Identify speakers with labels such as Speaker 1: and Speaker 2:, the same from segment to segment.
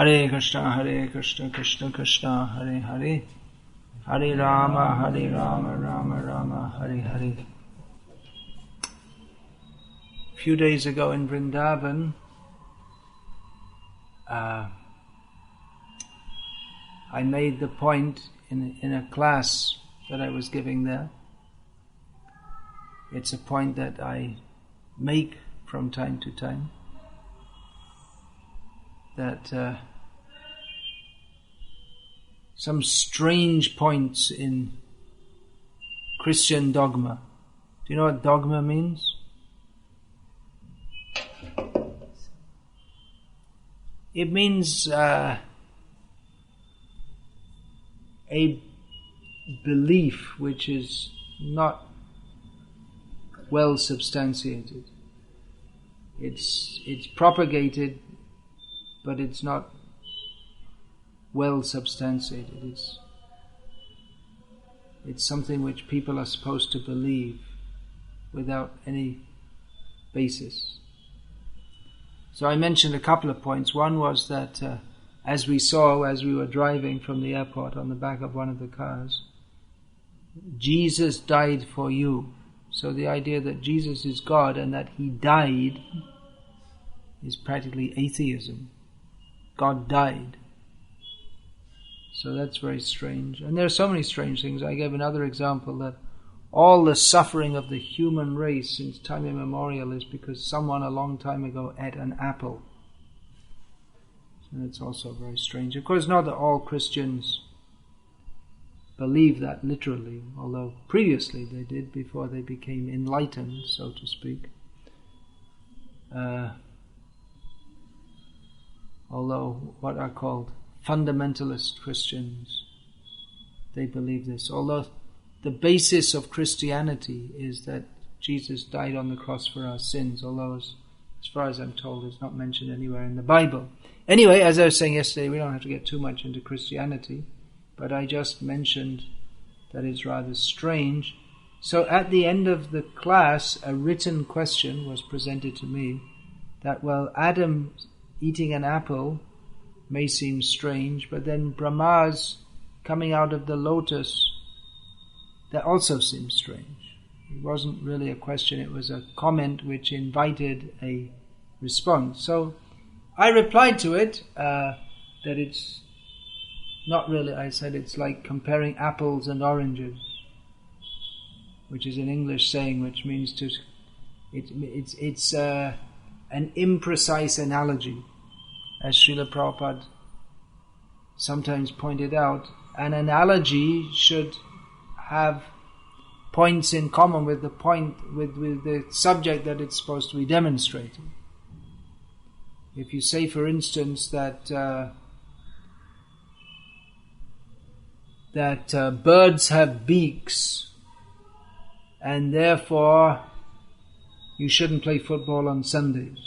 Speaker 1: Hare Krishna, Krishna Krishna, Hare Hare, Hare Rama, Rama Rama, Hare Hare. A few days ago in Vrindavan, I made the point in a class that I was giving there. It's a point that I make from time to time, that some strange points in Christian dogma. Do you know what dogma means? It means a belief which is not well substantiated. It's propagated, but it's not well substantiated. It's something which people are supposed to believe without any basis. So I mentioned a couple of points. One was that as we saw as we were driving from the airport on the back of one of the cars, Jesus died for you. So the idea that Jesus is God and that He died is practically atheism. God died. So that's very strange. And there are so many strange things. I gave another example that all the suffering of the human race since time immemorial is because someone a long time ago ate an apple. And it's also very strange. Of course, not that all Christians believe that literally, although previously they did before they became enlightened, so to speak. Although what are called fundamentalist Christians, they believe this. Although the basis of Christianity is that Jesus died on the cross for our sins, although as far as I'm told it's not mentioned anywhere in the Bible. Anyway, as I was saying yesterday, we don't have to get too much into Christianity, but I just mentioned that it's rather strange. So at the end of the class, a written question was presented to me that, well, Adam eating an apple may seem strange, but then Brahma's coming out of the lotus, that also seems strange. It wasn't really a question, it was a comment which invited a response. So I replied to it that it's not really, I said it's like comparing apples and oranges, which is an English saying which means it's an imprecise analogy. As Srila Prabhupada sometimes pointed out, an analogy should have points in common with the point, with the subject that it's supposed to be demonstrating. If you say, for instance, that birds have beaks, and therefore you shouldn't play football on Sundays.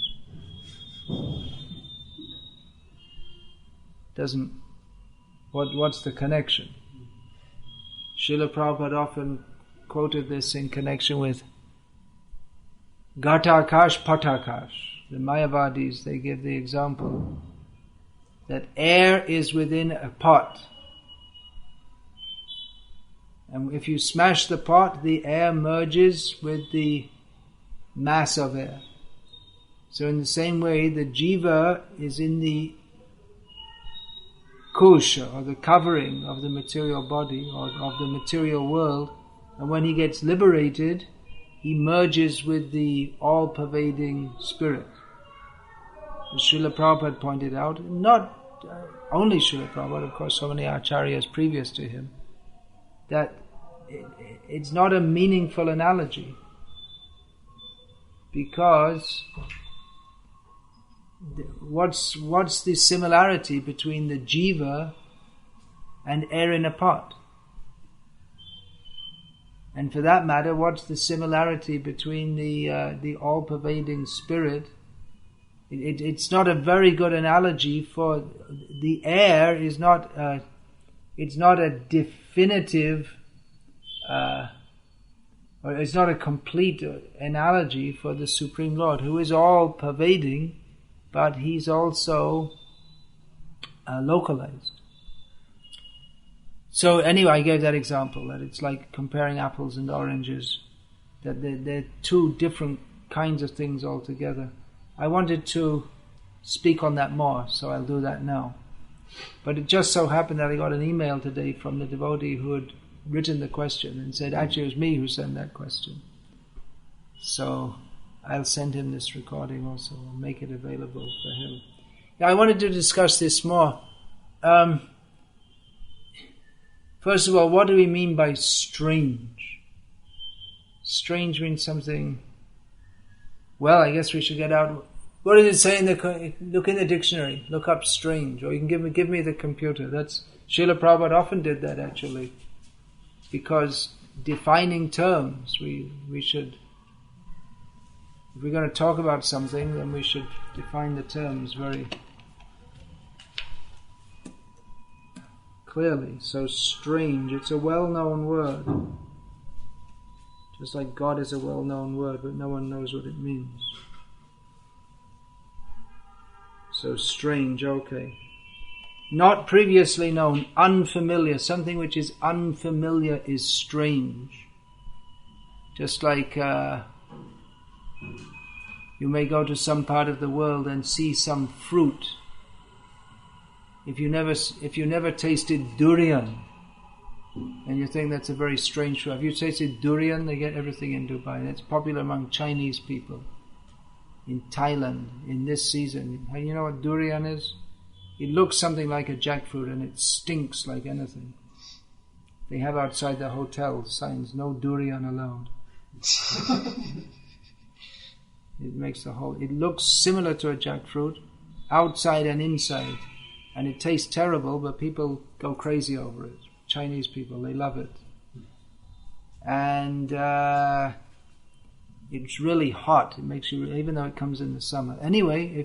Speaker 1: What's the connection? Srila Prabhupada often quoted this in connection with Ghatakash Patakash. The Mayavadis, they give the example that air is within a pot. And if you smash the pot, the air merges with the mass of air. So in the same way, the jiva is in the kusha, or the covering of the material body, or of the material world, and when he gets liberated, he merges with the all-pervading spirit. As Srila Prabhupada pointed out, not only Srila Prabhupada, of course so many acharyas previous to him, that it's not a meaningful analogy, because what's the similarity between the jiva and air in a pot? And for that matter, what's the similarity between the all-pervading spirit? It's not a very good analogy, for the air is not it's not a definitive or it's not a complete analogy for the Supreme Lord, who is all-pervading, but He's also localized. So anyway, I gave that example, that it's like comparing apples and oranges, that they're two different kinds of things altogether. I wanted to speak on that more, so I'll do that now. But it just so happened that I got an email today from the devotee who had written the question and said, actually it was me who sent that question. So I'll send him this recording also, and make it available for him. Yeah, I wanted to discuss this more. First of all, what do we mean by strange? Strange means something... Well, I guess we should get out... What does it say in the... Look in the dictionary. Look up strange. Or you can give me the computer. That's... Srila Prabhupada often did that, actually. Because defining terms, we should... If we're going to talk about something, then we should define the terms very clearly. So strange, it's a well-known word. Just like God is a well-known word, but no one knows what it means. So strange, okay. Not previously known, unfamiliar. Something which is unfamiliar is strange. Just like you may go to some part of the world and see some fruit. If you never tasted durian, and you think that's a very strange fruit. Have you tasted durian? They get everything in Dubai. It's popular among Chinese people. In Thailand, in this season. And you know what durian is? It looks something like a jackfruit and it stinks like anything. They have outside the hotel signs, no durian allowed. It looks similar to a jackfruit, outside and inside. And it tastes terrible, but people go crazy over it. Chinese people, they love it. And it's really hot. It makes you, even though it comes in the summer. Anyway,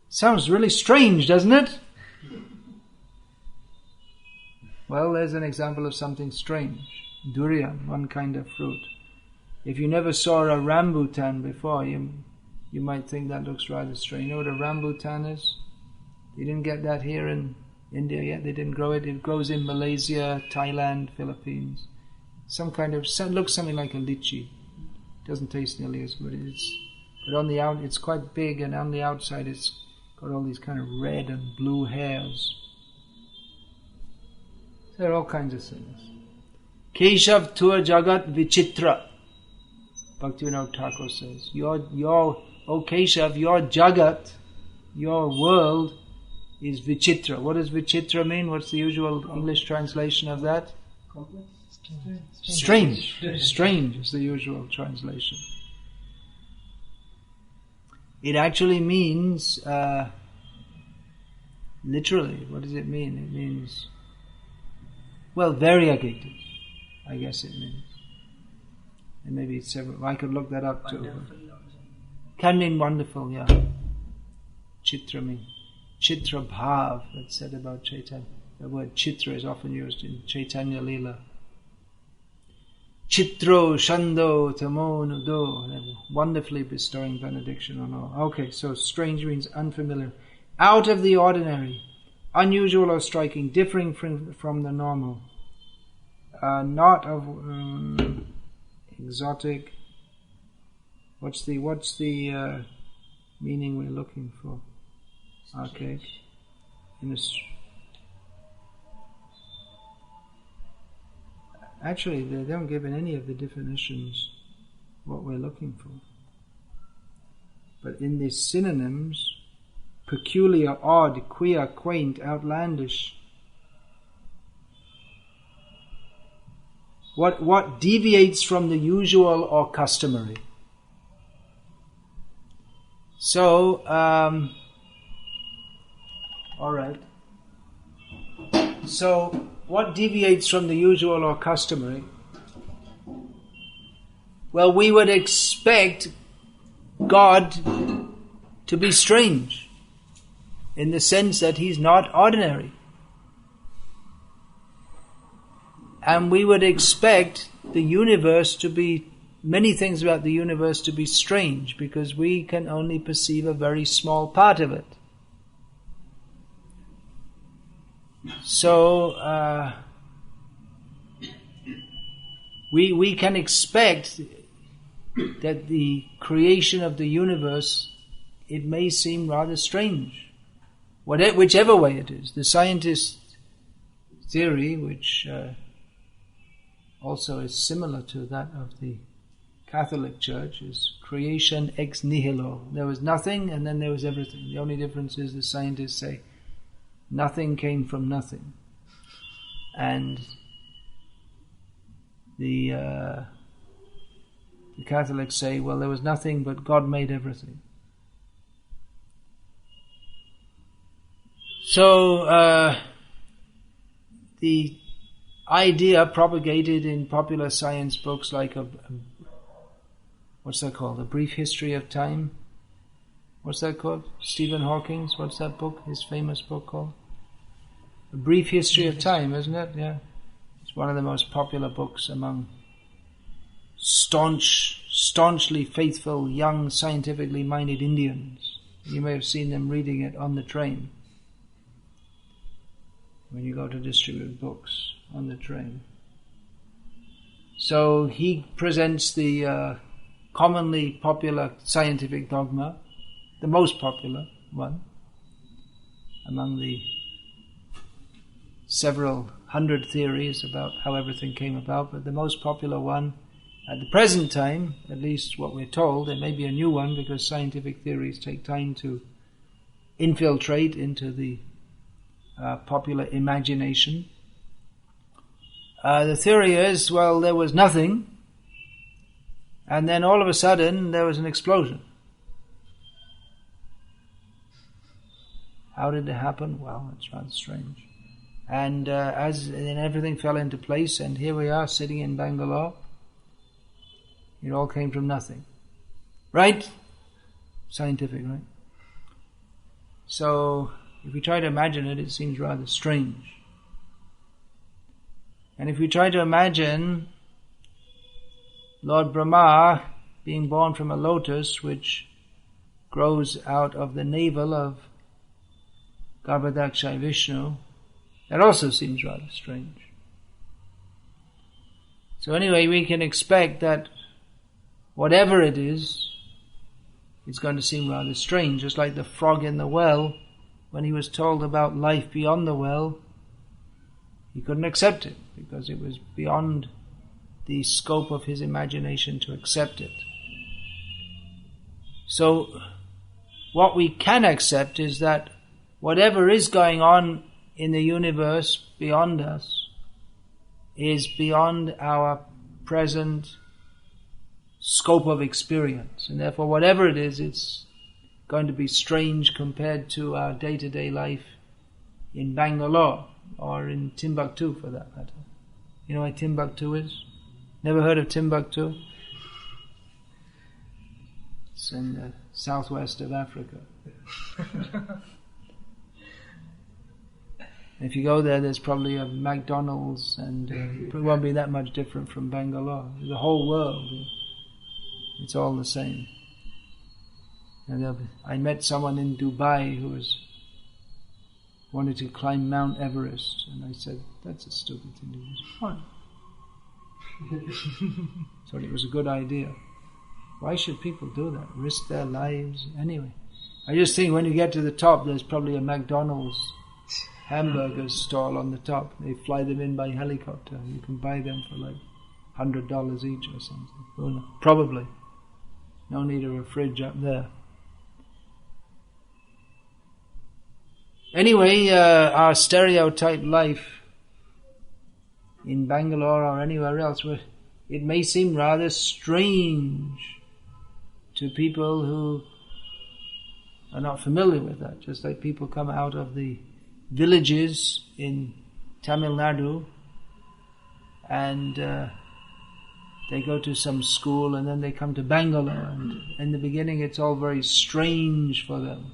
Speaker 1: sounds really strange, doesn't it? Well, there's an example of something strange. Durian, one kind of fruit. If you never saw a rambutan before, you might think that looks rather strange. You know what a rambutan is? You didn't get that here in India yet. They didn't grow it. It grows in Malaysia, Thailand, Philippines. Looks something like a lychee. Doesn't taste nearly as good. But on the it's quite big, and on the outside it's got all these kind of red and blue hairs. There are all kinds of things. Keshav tua jagat vichitra. Bhaktivinoda Thakur says, O Keshav, your jagat, your world is vichitra. What does vichitra mean? What's the usual English translation of that?
Speaker 2: Complex?
Speaker 1: Strange. Strange is the usual translation. It actually means, literally, what does it mean? It means, variegated, I guess it means. And maybe it's several. I could look that up too. Can mean wonderful, yeah. Chitra means Chitra Bhav, that's said about Chaitanya. The word Chitra is often used in Chaitanya Leela. Chitro Shando Tamo Nudo, wonderfully bestowing benediction on all. Okay, so strange means unfamiliar. Out of the ordinary, unusual or striking, differing from the normal. Not of exotic. What's the meaning we're looking for? Okay. Actually, they don't give in any of the definitions what we're looking for. But in these synonyms, peculiar, odd, queer, quaint, outlandish. What deviates from the usual or customary? So, all right. So, what deviates from the usual or customary? Well, we would expect God to be strange, in the sense that He's not ordinary. And we would expect the universe to be, many things about the universe to be strange, because we can only perceive a very small part of it. So we can expect that the creation of the universe, it may seem rather strange, whichever way it is. The scientist theory, which also is similar to that of the Catholic Church, is creation ex nihilo. There was nothing and then there was everything. The only difference is the scientists say nothing came from nothing. And the Catholics say, well, there was nothing but God made everything. So the idea propagated in popular science books like what's that called? A Brief History of Time? What's that called? Stephen Hawking's, what's that book? His famous book called? A Brief History of Time, isn't it? Yeah. It's one of the most popular books among staunchly faithful, young, scientifically minded Indians. You may have seen them reading it on the train. When you go to distribute books on the train. So he presents the commonly popular scientific dogma, the most popular one, among the several hundred theories about how everything came about, but the most popular one at the present time, at least what we're told, there may be a new one because scientific theories take time to infiltrate into the popular imagination. The theory is, well, there was nothing, and then all of a sudden there was an explosion. How did it happen? Well, it's rather strange. And then everything fell into place, and here we are sitting in Bangalore. It all came from nothing. Right? Scientific, right? So, if we try to imagine it, it seems rather strange. And if we try to imagine Lord Brahma being born from a lotus which grows out of the navel of Garbhodakshay Vishnu, that also seems rather strange. So anyway, we can expect that whatever it is, it's going to seem rather strange, just like the frog in the well. When he was told about life beyond the well, he couldn't accept it because it was beyond the scope of his imagination to accept it. So what we can accept is that whatever is going on in the universe beyond us is beyond our present scope of experience, and therefore whatever it is, it's going to be strange compared to our day-to-day life in Bangalore or in Timbuktu for that matter. You know where Timbuktu is? Never heard of Timbuktu? It's in the southwest of Africa. If you go there, there's probably a McDonald's, and it won't be that much different from Bangalore. The whole world, it's all the same. And I met someone in Dubai who wanted to climb Mount Everest, and I said, that's a stupid thing to do. Why? So it was a good idea. Why should people do that? Risk their lives? Anyway, I just think when you get to the top, there's probably a McDonald's hamburger stall on the top. They fly them in by helicopter. You can buy them for like $100 each or something. Oh, no. Probably. No need of a fridge up there. Anyway, our stereotype life in Bangalore or anywhere else, it may seem rather strange to people who are not familiar with that. Just like people come out of the villages in Tamil Nadu and they go to some school and then they come to Bangalore, and in the beginning it's all very strange for them.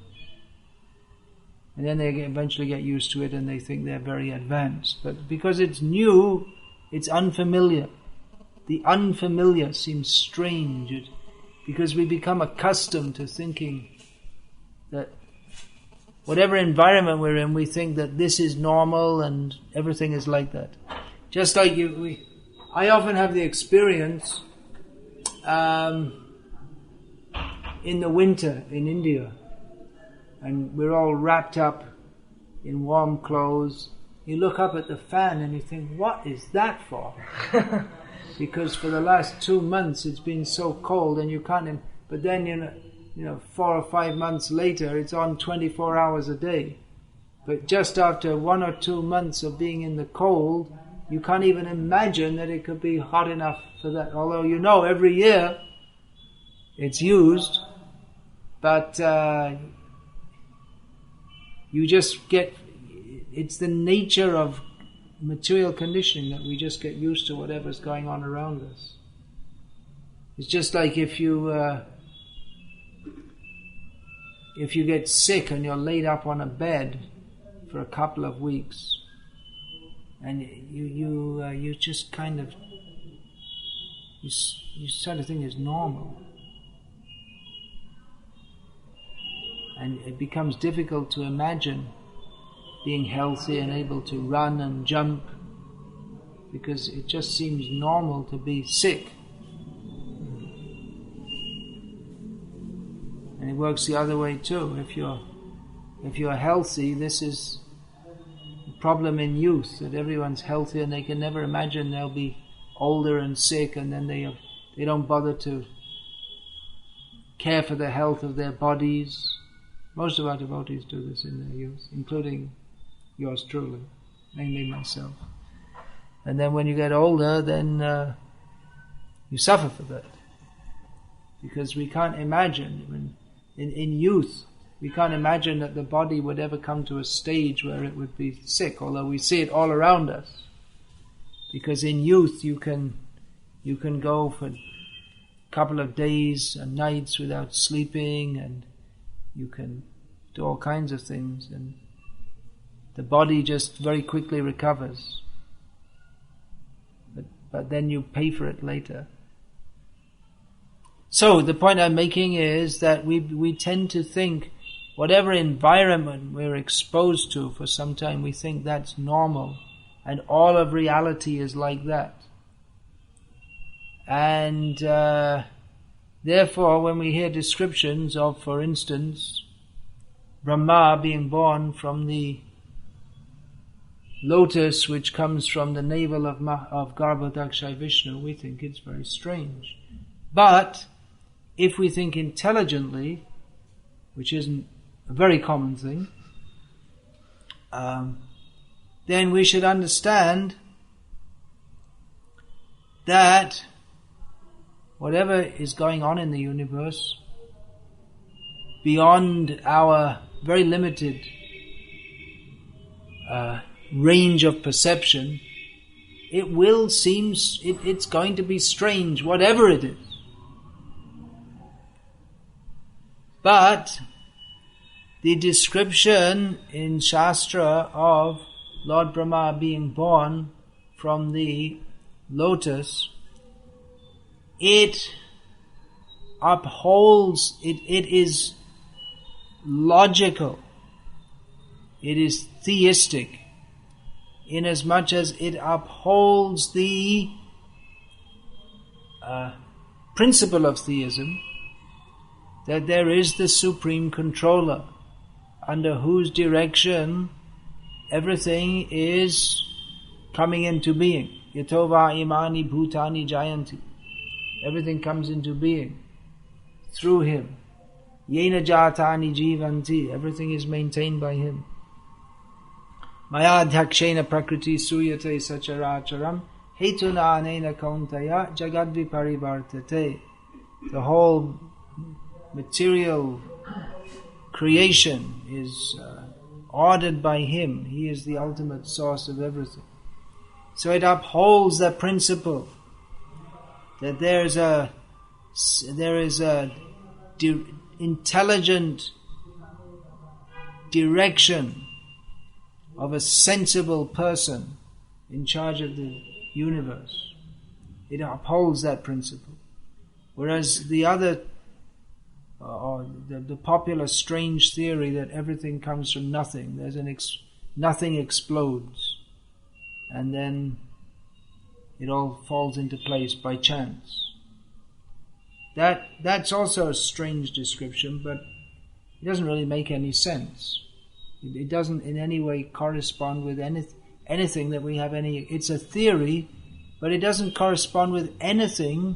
Speaker 1: And then they eventually get used to it and they think they're very advanced. But because it's new, it's unfamiliar. The unfamiliar seems because we become accustomed to thinking that whatever environment we're in, we think that this is normal and everything is like that. Just like I often have the experience in the winter in India, and we're all wrapped up in warm clothes. You look up at the fan and you think, what is that for? Because for the last 2 months it's been so cold and you can't. But then 4 or 5 months later it's on 24 hours a day. But just after 1 or 2 months of being in the cold, you can't even imagine that it could be hot enough for that. Although every year it's used, but you just get. It's the nature of material conditioning that we just get used to whatever's going on around us. It's just like if you get sick and you're laid up on a bed for a couple of weeks, and you just kind of you sort of think it's normal, and it becomes difficult to imagine being healthy and able to run and jump, because it just seems normal to be sick. And it works the other way too. If you're healthy, this is the problem in youth, that everyone's healthy and they can never imagine they'll be older and sick, and then they don't bother to care for the health of their bodies. Most of our devotees do this in their youth, including yours truly, mainly myself. And then when you get older, then you suffer for that. Because we can't imagine, in youth, we can't imagine that the body would ever come to a stage where it would be sick, although we see it all around us. Because in youth you can go for a couple of days and nights without sleeping, and you can do all kinds of things, and the body just very quickly recovers. But then you pay for it later. So the point I'm making is that we tend to think whatever environment we're exposed to for some time, we think that's normal, and all of reality is like that. And therefore, when we hear descriptions of, for instance, Brahma being born from the lotus which comes from the navel of Garbhodakshay Vishnu, we think it's very strange. But if we think intelligently, which isn't a very common thing, then we should understand that whatever is going on in the universe, beyond our very limited range of perception, it's going to be strange, whatever it is. But the description in Shastra of Lord Brahma being born from the lotus, it upholds, it is logical, it is theistic, inasmuch as it upholds the principle of theism, that there is the supreme controller under whose direction everything is coming into being. Yatova imani bhutani jayanti. Everything comes into being through him. Yena jatani jivanti. Everything is maintained by him. Maya dhakshena prakriti suyate sacharacharam hetuna anena kauntaya jagadvi parivartate. The whole material creation is ordered by him. He is the ultimate source of everything. So it upholds that principle that there is a intelligent direction of a sensible person in charge of the universe. It upholds that principle. Whereas the other or the popular strange theory that everything comes from nothing. There's nothing explodes, and then it all falls into place by chance. That's also a strange description, but it doesn't really make any sense. It doesn't in any way correspond with anything that we have any. It's a theory, but it doesn't correspond with anything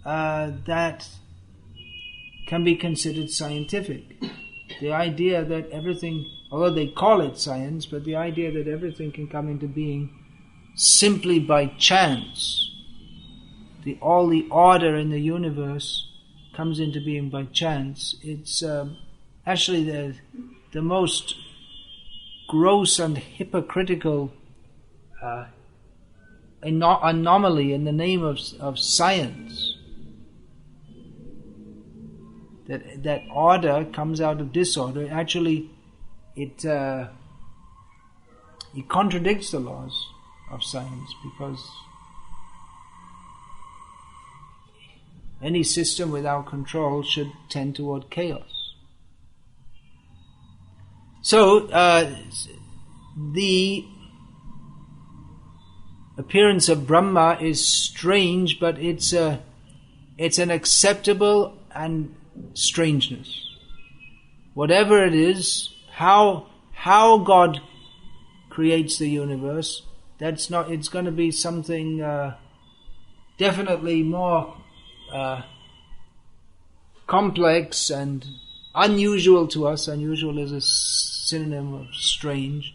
Speaker 1: that can be considered scientific. The idea that everything, although they call it science, but the idea that everything can come into being simply by chance. All the order in the universe comes into being by chance. It's actually the most gross and hypocritical anomaly in the name of science. That order comes out of disorder. Actually, it contradicts the laws of science, because any system without control should tend toward chaos. So, the appearance of Brahma is strange, but it's an acceptable and strangeness. Whatever it is, how God creates the universe, it's going to be something definitely more complex and unusual to us. Unusual is a synonym of strange,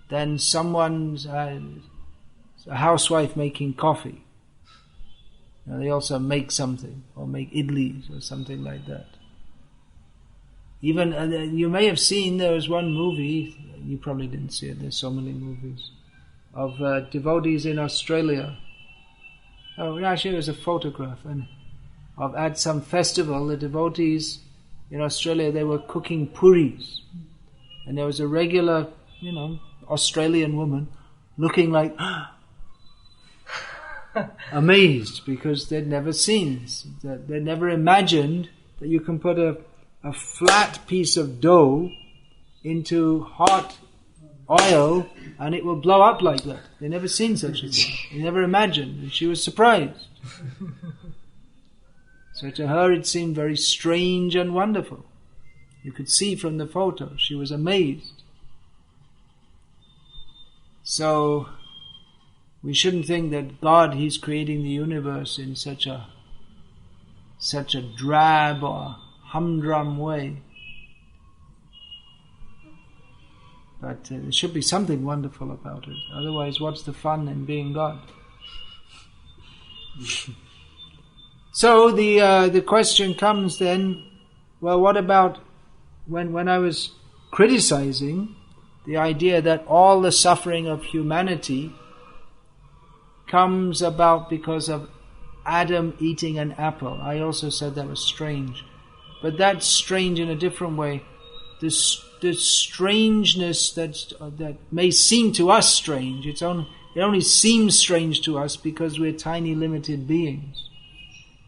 Speaker 1: than someone's a housewife making coffee. They also make something, or make idlis or something like that. Even you may have seen, there was one movie, you probably didn't see it, there's so many movies, of devotees in Australia. Oh, actually it was a photograph, and at some festival, the devotees in Australia, they were cooking puris, and there was a regular, Australian woman looking like amazed, because they'd never seen, they'd never imagined that you can put a flat piece of dough into hot oil and it will blow up like that. They'd never seen such a thing. They never imagined, and she was surprised. So to her it seemed very strange and wonderful. You could see from the photo, she was amazed. So we shouldn't think that God, He's creating the universe in such a drab or humdrum way. But there should be something wonderful about it. Otherwise, what's the fun in being God? So the question comes then, well, what about when I was criticizing the idea that all the suffering of humanity comes about because of Adam eating an apple? I also said that was strange. But that's strange in a different way. The strangeness that may seem to us strange, it only seems strange to us because we're tiny, limited beings.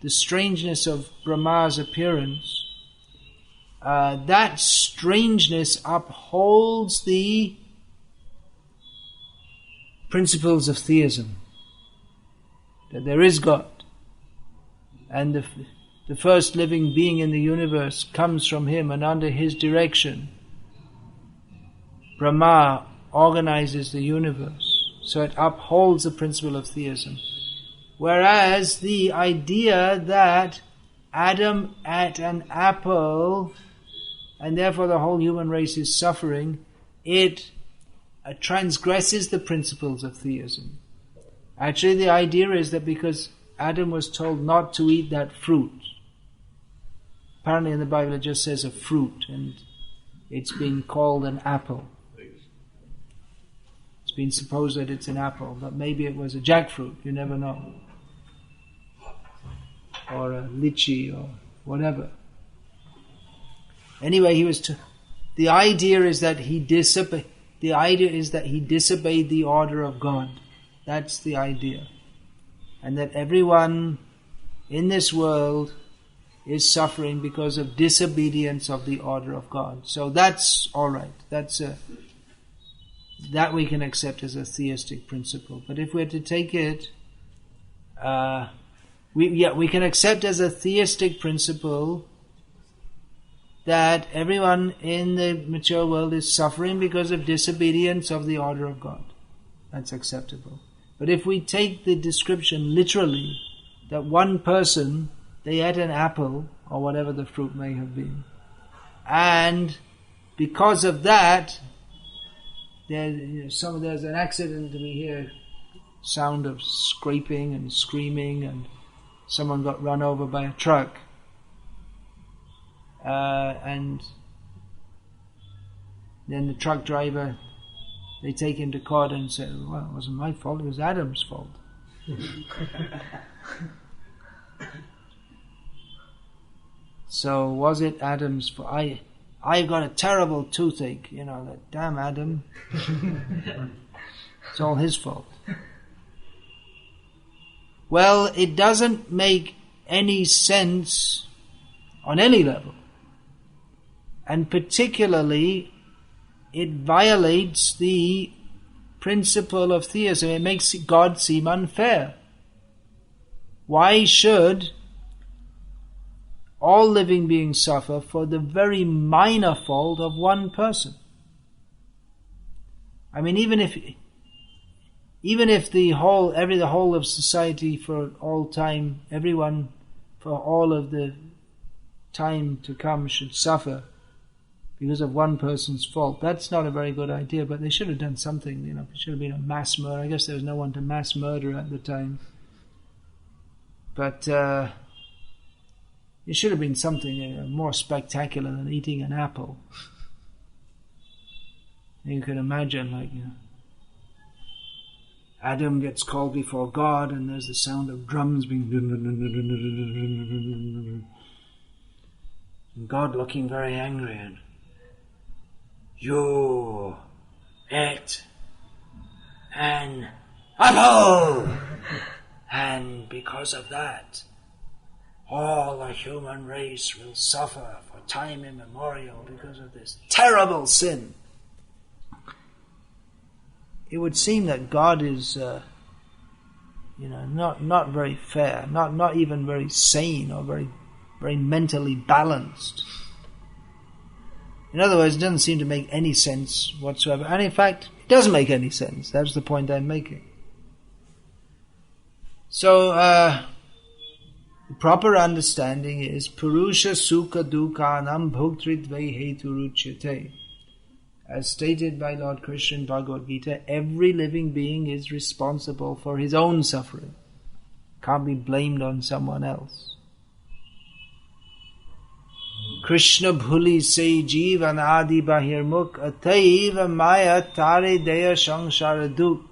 Speaker 1: The strangeness of Brahma's appearance, that strangeness upholds the principles of theism. That there is God. And the first living being in the universe comes from Him, and under His direction, Brahma organizes the universe. So it upholds the principle of theism. Whereas the idea that Adam ate an apple and therefore the whole human race is suffering, it transgresses the principles of theism. Actually, the idea is that because Adam was told not to eat that fruit, apparently in the Bible it just says a fruit, and it's been called an apple. It's been supposed that it's an apple, but maybe it was a jackfruit, you never know. Or a lychee or whatever. Anyway, the idea is that he disobeyed the order of God. That's the idea. And that everyone in this world is suffering because of disobedience of the order of God. So that's all right. That we can accept as a theistic principle. But if we're to take it, we can accept as a theistic principle that everyone in the mature world is suffering because of disobedience of the order of God. That's acceptable. But if we take the description literally, that one person, they ate an apple, or whatever the fruit may have been, and because of that, there's an accident, we hear sound of scraping and screaming, and someone got run over by a truck. And then the truck driver, they take him to court and say, well, it wasn't my fault, it was Adam's fault. So was it Adam's fault? I've got a terrible toothache, that damn Adam. It's all his fault. Well, it doesn't make any sense on any level. And particularly, it violates the principle of theism. It makes God seem unfair. Why should all living beings suffer for the very minor fault of one person? I mean, even if the whole of society for all time, everyone for all of the time to come should suffer because of one person's fault, that's not a very good idea. But they should have done something. It should have been a mass murder. I guess there was no one to mass murder at the time. But it should have been something more spectacular than eating an apple. You can imagine, Adam gets called before God, and there's the sound of drums being... And God looking very angry, and you ate an apple! And because of that, all the human race will suffer for time immemorial because of this terrible sin. It would seem that God is, not very fair, not even very sane or very mentally balanced. In other words, it doesn't seem to make any sense whatsoever. And in fact, it doesn't make any sense. That's the point I'm making. So, the proper understanding is Purusha Sukha Dukhanam Bhoktridvai Heturuchyate. As stated by Lord Krishna in Bhagavad Gita, every living being is responsible for his own suffering. Can't be blamed on someone else. Krishna bhuli se jivan adi bahirmukh ataiva maya tare deya samsara dukh.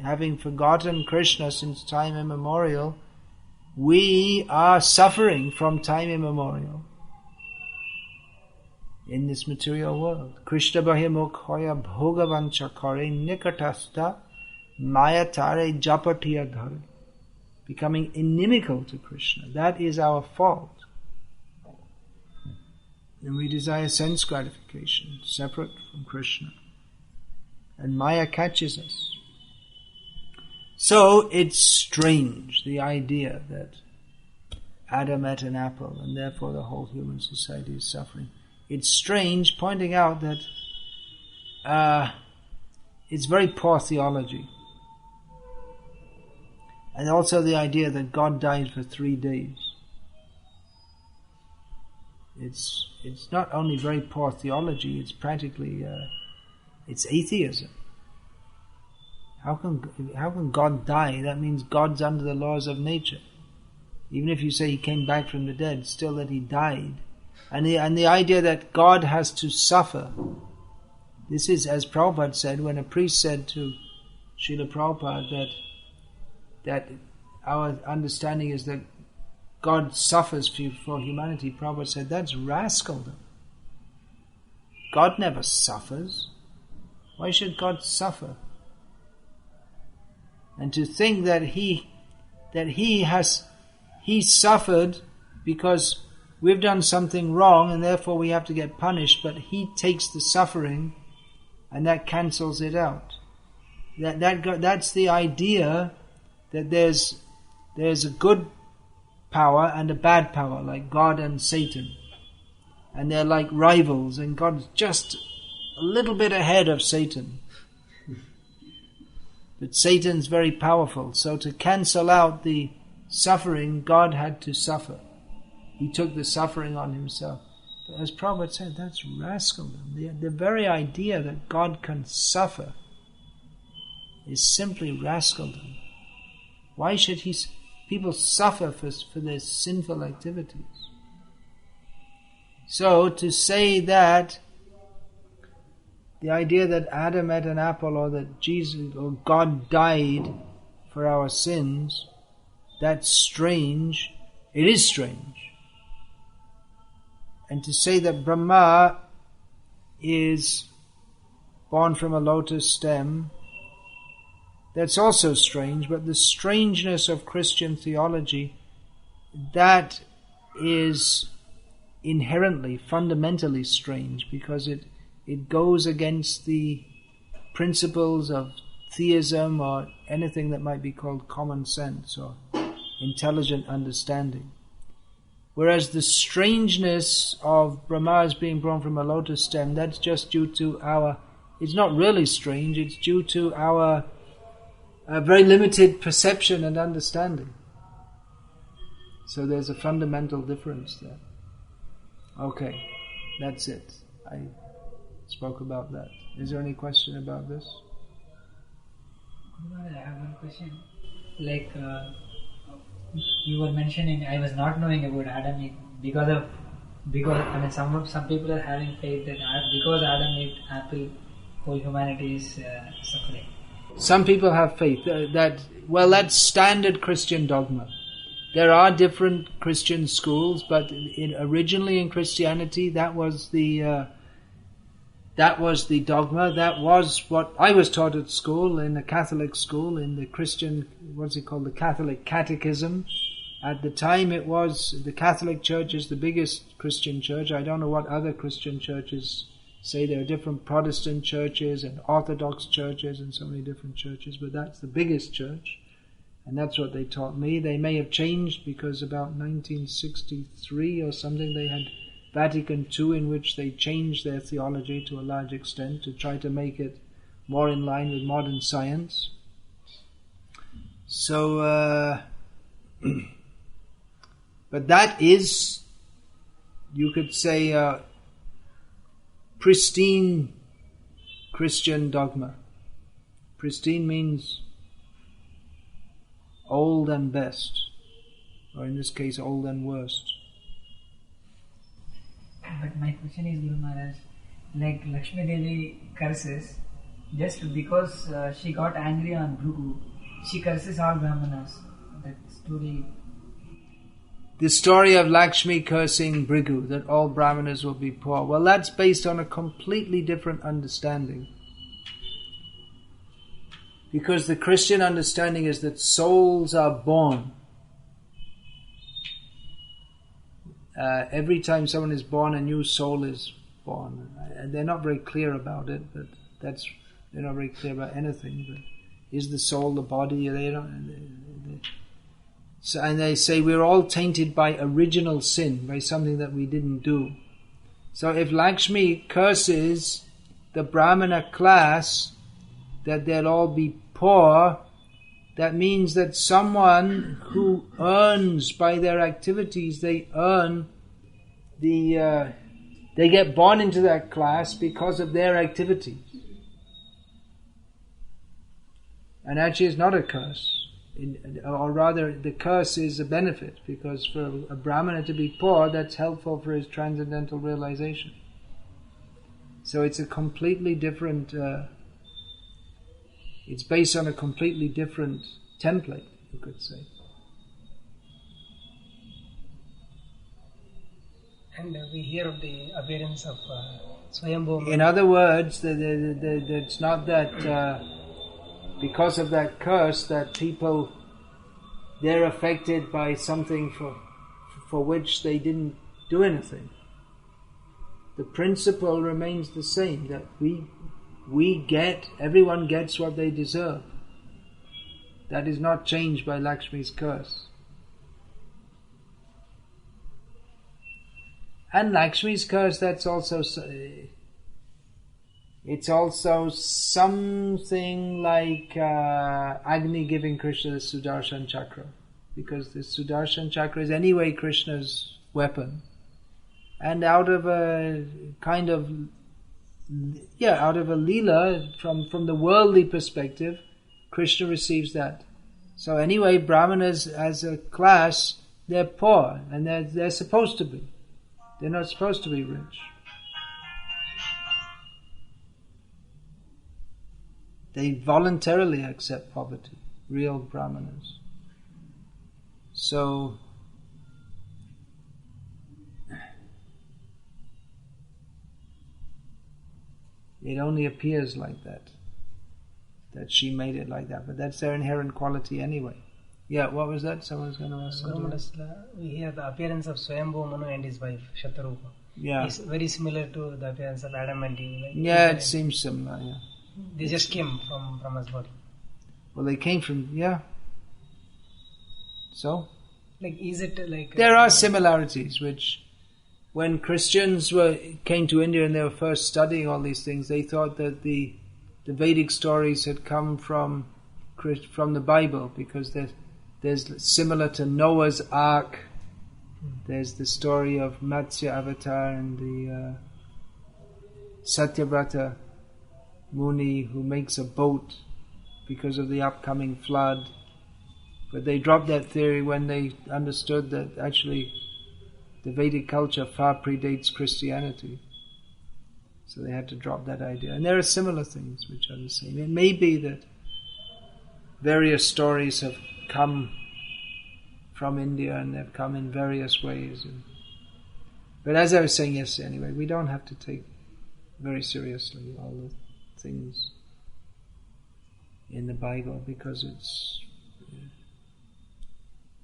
Speaker 1: Having forgotten Krishna since time immemorial, we are suffering from time immemorial in this material world. Krishna bahimukh hoya bhogavancha kare nikatasta maya tare japatiya dhare. Becoming inimical to Krishna. That is our fault. And we desire sense gratification, separate from Krishna. And Maya catches us. So it's strange, the idea that Adam ate an apple and therefore the whole human society is suffering. It's strange, pointing out that it's very poor theology. And also the idea that God died for 3 days. It's not only very poor theology, it's practically it's atheism. How can God die? That means God's under the laws of nature. Even if you say he came back from the dead, still that he died. And the idea that God has to suffer. This is, as Prabhupada said, when a priest said to Srila Prabhupada that our understanding is that God suffers for humanity, Prabhupada said, that's rascaldom. God never suffers. Why should God suffer? And to think that he suffered because we've done something wrong and therefore we have to get punished, but he takes the suffering and that cancels it out. That's the idea that there's a good power and a bad power, like God and Satan. And they're like rivals, and God's just a little bit ahead of Satan. But Satan's very powerful, so to cancel out the suffering, God had to suffer. He took the suffering on himself. But as Prabhupada said, that's rascaldom. The very idea that God can suffer is simply rascaldom. Why should people suffer for their sinful activities? So to say that the idea that Adam ate an apple or that Jesus or God died for our sins, that's strange. It is strange. And to say that Brahma is born from a lotus stem, that's also strange. But the strangeness of Christian theology, that is inherently, fundamentally strange, because it goes against the principles of theism or anything that might be called common sense or intelligent understanding. Whereas the strangeness of Brahma's being born from a lotus stem, that's just due to it's not really strange, it's due to our very limited perception and understanding. So there's a fundamental difference there. Okay, that's it. I spoke about that. Is there any question about this?
Speaker 2: I have one question. Like you were mentioning, I was not knowing about Adam because I mean some people are having faith that because Adam ate apple, whole humanity is suffering.
Speaker 1: Some people have faith that's standard Christian dogma. There are different Christian schools, but originally in Christianity, that was the dogma. That was what I was taught at school, in the Catholic school, in the Christian, the Catholic Catechism. At the time it was, the Catholic Church is the biggest Christian church. I don't know what other Christian churches say. There are different Protestant churches and Orthodox churches and so many different churches, but that's the biggest church. And that's what they taught me. They may have changed because about 1963 or something they had Vatican II, in which they changed their theology to a large extent to try to make it more in line with modern science. So, but that is, you could say, pristine Christian dogma. Pristine means old and best, or in this case, old and worst.
Speaker 2: But my question is, Guru Maharaj, like Lakshmi Devi curses, just because she got angry on Bhrigu, she curses all Brahmanas. That story.
Speaker 1: The story of Lakshmi cursing Bhrigu, that all Brahmanas will be poor, well, that's based on a completely different understanding. Because the Christian understanding is that souls are born. Every time someone is born, a new soul is born. And they're not very clear about it, but they're not very clear about anything. But is the soul the body? And they say we're all tainted by original sin, by something that we didn't do. So if Lakshmi curses the Brahmana class, that they'll all be poor, that means that someone who earns by their activities, they get born into that class because of their activities. And actually it's not a curse, or rather the curse is a benefit, because for a Brahmana to be poor, that's helpful for his transcendental realization. So it's a completely different, it's based on a completely different template, you could say.
Speaker 3: And we hear of the appearance of Swayambhu.
Speaker 1: In other words, it's not that because of that curse that they're affected by something for which they didn't do anything. The principle remains the same, that everyone gets what they deserve. That is not changed by Lakshmi's curse. And Lakshmi's curse, it's also something like Agni giving Krishna the Sudarshan Chakra. Because the Sudarshan Chakra is anyway Krishna's weapon. And out of a lila, from the worldly perspective, Krishna receives that. So anyway, Brahmanas as a class, they're poor, and they're supposed to be. They're not supposed to be rich. They voluntarily accept poverty, real Brahmanas. So it only appears like that she made it like that, but that's their inherent quality anyway. Yeah, what was that? Someone's going to ask something.
Speaker 3: We hear the appearance of Swayambhu Manu and his wife, Shatarupa.
Speaker 1: Yeah.
Speaker 3: It's very similar to the appearance of Adam and Eve. Like
Speaker 1: it seems similar, yeah.
Speaker 3: They just came from his body.
Speaker 1: Well, they came from, So?
Speaker 3: Like, is it like...
Speaker 1: There are similarities, which when Christians came to India and they were first studying all these things, they thought that the Vedic stories had come from the Bible, because there's similar to Noah's Ark. There's the story of Matsya Avatar and the Satyavrata Muni who makes a boat because of the upcoming flood. But they dropped that theory when they understood that actually the Vedic culture far predates Christianity. So they had to drop that idea. And there are similar things which are the same. It may be that various stories have come from India and they've come in various ways. But as I was saying yesterday anyway, we don't have to take very seriously all the things in the Bible, because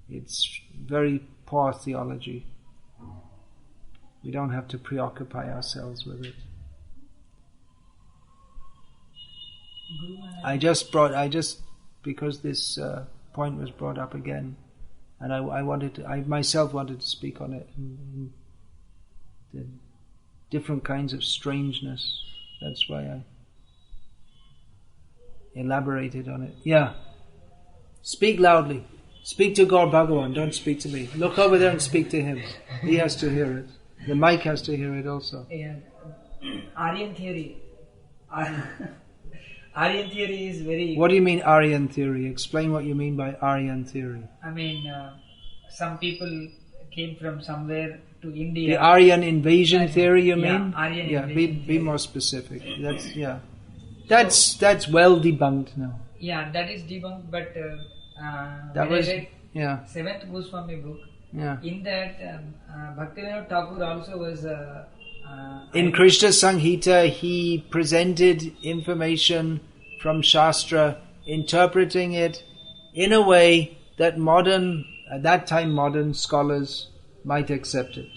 Speaker 1: it's very poor theology. We don't have to preoccupy ourselves with it. Because this point was brought up again, and I myself wanted to speak on it, and the different kinds of strangeness. That's why I elaborated on it. Yeah. Speak loudly. Speak to Gaur Bhagavan, don't speak to me. Look over there and speak to him. He has to hear it. The mic has to hear it also.
Speaker 2: Yeah. Aryan theory. Aryan theory is very...
Speaker 1: What do you mean Aryan theory? Explain what you mean by Aryan theory.
Speaker 2: I mean, some people came from somewhere to India.
Speaker 1: The Aryan invasion theory, you mean?
Speaker 2: Aryan invasion
Speaker 1: be more specific. That's well debunked now.
Speaker 2: Yeah, that is debunked, but
Speaker 1: that was
Speaker 2: I read 7th Goswami book.
Speaker 1: Yeah.
Speaker 2: In that, Bhaktivinoda Thakur also was...
Speaker 1: in Krishna Samhita, he presented information from Shastra, interpreting it in a way that at that time modern scholars might accept it.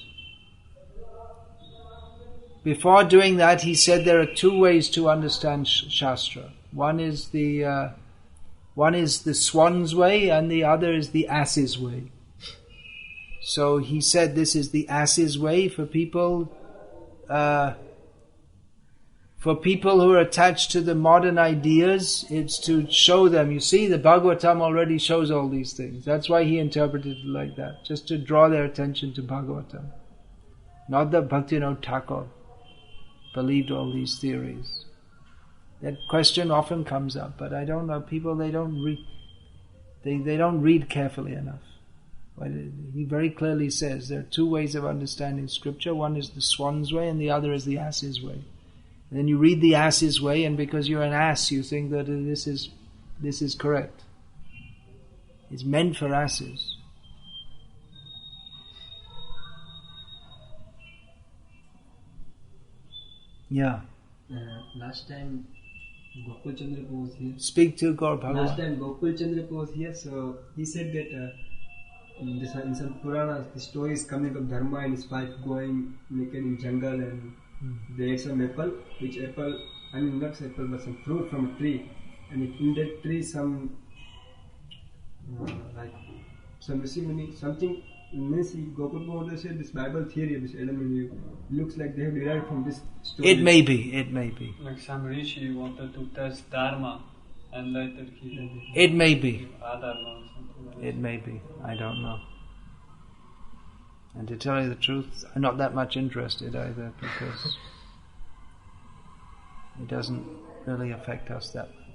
Speaker 1: Before doing that, he said there are two ways to understand Shastra. One is the swan's way, and the other is the ass's way. So he said this is the ass's way for people who are attached to the modern ideas. It's to show them, you see, the Bhagavatam already shows all these things. That's why he interpreted it like that, just to draw their attention to Bhagavatam. Not that Bhaktivinoda Thakur believed all these theories. That question often comes up, but I don't know, people, they don't read carefully enough. But he very clearly says there are two ways of understanding scripture. One is the swan's way and the other is the ass's way. And then you read the ass's way, and because you're an ass, you think that this is correct. It's meant for asses. Yeah.
Speaker 4: Last time Gokul Chandrapa was here.
Speaker 1: Speak to Gaur Bhagavan.
Speaker 4: Last time Gokul Chandrapa was here, so he said that
Speaker 5: in some Puranas, the story is coming of Dharma and his wife going naked in jungle, and they ate some apple, which apple, I mean not apple but some fruit from a tree, and in that tree some like some Rishi-Muni, something means Gopal Bhagavad said this Bible theory of this Adam and Eve looks like they have derived from this story.
Speaker 1: It may be.
Speaker 6: Like some Rishi wanted to test Dharma and later he
Speaker 1: It may be.
Speaker 6: Adharma or something like that.
Speaker 1: It may be. I don't know. And to tell you the truth, I'm not that much interested either, because it doesn't really affect us that much.